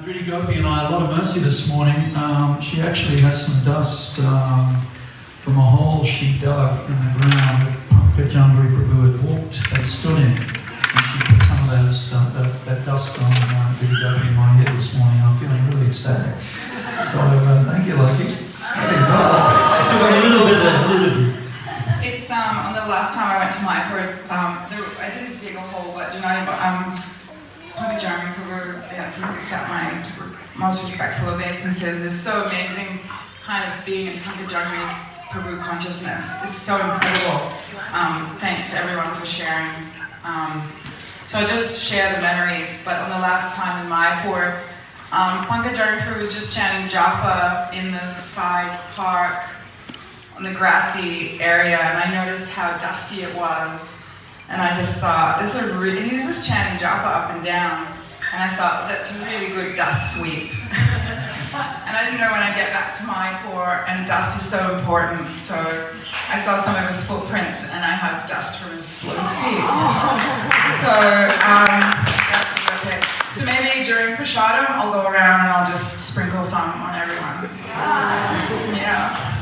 Pretty Gopi and I a lot of mercy this morning. She actually has some dust from a hole she dug in the ground that Pankajangri Prabhu had stood in. And she put some of that dust on Pretty Gopi in my head this morning. I'm feeling really ecstatic. So thank you, Loki. Still got a little bit of that validity. It's on the last time I went to Mayapur, I didn't dig a hole, but Pankajanghri Prabhu, please accept my most respectful obeisances. It's so amazing kind of being in Pankajangri Prabhu consciousness. It's so incredible. Thanks everyone for sharing. So I'll just share the memories, but on the last time in Mayapur, Pankajangri Prabhu was just chanting japa in the side park on the grassy area, and I noticed how dusty it was. And I just thought, he was just chanting japa up and down. And I thought, that's a really good dust sweep. And I didn't know when I'd get back to Mayapur, and dust is so important. So I saw some of his footprints, and I had dust from his lotus feet. That's it. So maybe during Prasadam, I'll go around and I'll just sprinkle some on everyone. Yeah.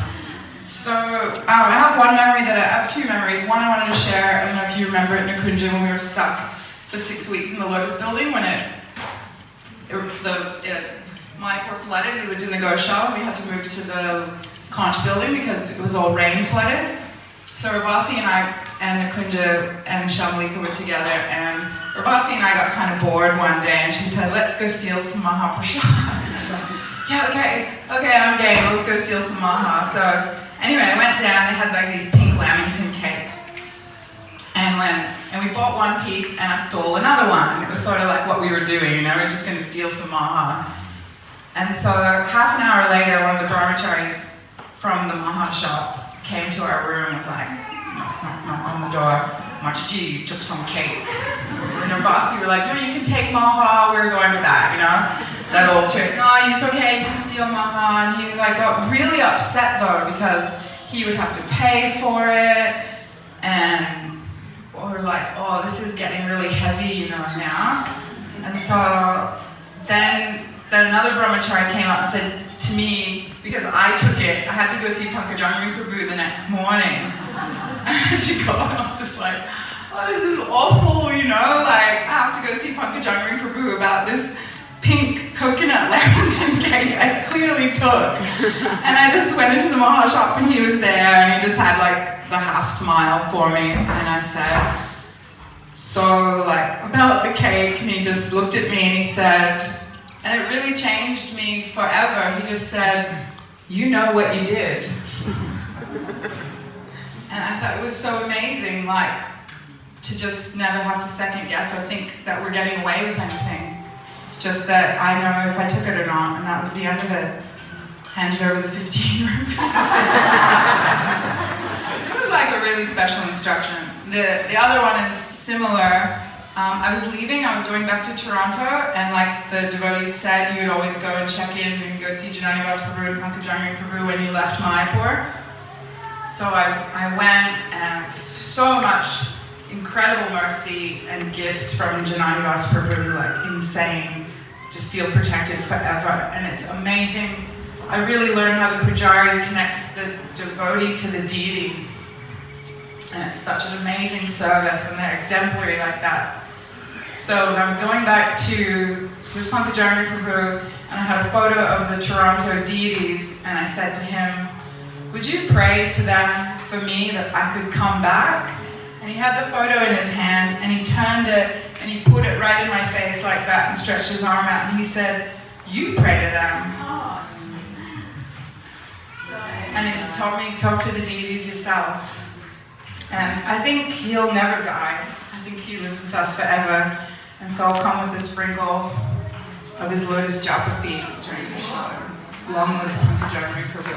So I have one memory I have two memories. One I wanted to share. I don't know if you remember at Nikunja when we were stuck for 6 weeks in the Lotus building when Mayapur flooded. We lived in the Goshala. We had to move to the Conch building because it was all rain flooded. So Ravasi and I and Nikunja and Shamalika were together, and Ravasi and I got kind of bored one day, and she said, "Let's go steal some Mahaprasad." And I was like, "Yeah, okay, I'm game. Let's go steal some Maha." So anyway, I went down. They had like these pink lamington cakes, and we bought one piece, and I stole another one. It was sort of like what we were doing, we're just going to steal some Maha. And so half an hour later, one of the brahmacharis from the Maha shop came to our room and was like, knock on the door. Machaji, you took some cake. And Ravasi were like, no, you can take Maha. We were going with that, that old trick. No, it's okay, you can steal Maha. And he got really upset though, because he would have to pay for it. And we're like, oh, this is getting really heavy, now. And so then another brahmachari came up and said to me, because I took it, I had to go see Pankajangri Prabhu the next morning. I had to go, and I was just like, oh, this is awful, I have to go see Pankajangri Prabhu about this pink coconut lamington cake I clearly took. And I just went into the Maha shop and he was there, and he just had the half smile for me, and I said, so about the cake, and he just looked at me and he said, and it really changed me forever. He just said, you know what you did. And I thought it was so amazing, to just never have to second guess or think that we're getting away with anything. It's just that I know if I took it or not, and that was the end of it. Handed over the 15 rupees. It was a really special instruction. The other one is similar. I was leaving, I was going back to Toronto, and the devotees said, you would always go and check in and go see Janani Vas Prabhu and Pankajangri Prabhu when you left Mayapur. So I went, and so much incredible mercy and gifts from Janani Vas Prabhu, insane. Just feel protected forever, and it's amazing. I really learned how the Pujari connects the devotee to the deity. And it's such an amazing service, and they're exemplary like that. So when I was going back to Pankajangri Prabhu, and I had a photo of the Toronto deities, and I said to him, would you pray to them for me that I could come back? And he had the photo in his hand, and he turned it, and he put it right in my face like that, and stretched his arm out, and he said, you pray to them. And he just told me, talk to the deities yourself. And I think he'll never die. I think he lives with us forever. And so I'll come with a sprinkle of his lotus japa feet during the show. Long live Pankajangri Prabhu.